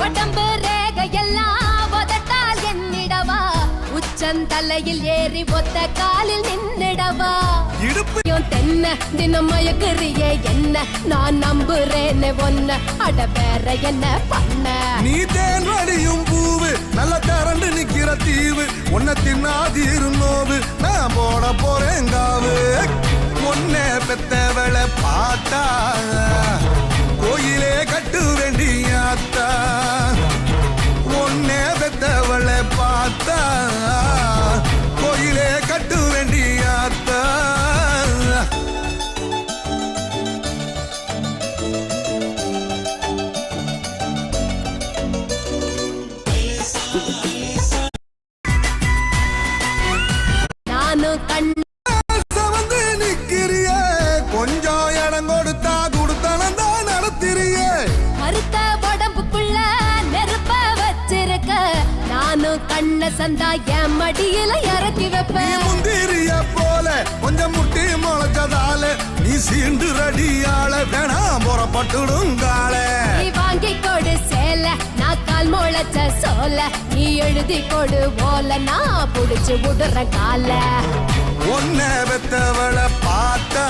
உடம்பு ரேகையெல்லாம் உதட்டால் என்னிடவா உச்சந்தலையில் ஏறி ஒத்த காலில் நின்னிடவா இடுப்பு தென்ன தினம் மயக்குறியே என்ன நான் நம்புறேன்னு ஒன்ன அட வேற என்ன பண்ண நீ தேன் வடியும் பூவு நல்ல தரண்டு நிக்கிற தீவு உன்னை தின்னாதீரு நோவு நான் போட போறேங்காவு உன்னை பெத்தவளை பார்த்தா கோயிலே கட்டு வேண்டியாத்தா உன்னை பெத்தவளை பார்த்தா கோயிலே கட்டு வேண்டியாத்தா நானும் கண் சவந்து நிக்கிறிய கொஞ்சம் இடம் கொடுத்தா கொடுத்தனந்தா நடத்திறிய கருத்த உடம்புக்குள்ள நெருப்ப வச்சிருக்க நானும் கண்ண சந்தா என் மடியில இறக்கி நீ வைப்பேன் முந்திரிய போல கொஞ்சம் முட்டி முளைச்சதால நீ சீண்டு ரடியால வேணாம் புறப்பட்டுடுங்கால நீ வாங்கி கொடு சேல நான் கால் முளைச்ச சோல நீ எழுதி கொடு போல நான் புடிச்சு விடுற கால உன்னை பெத்தவளை பார்த்தா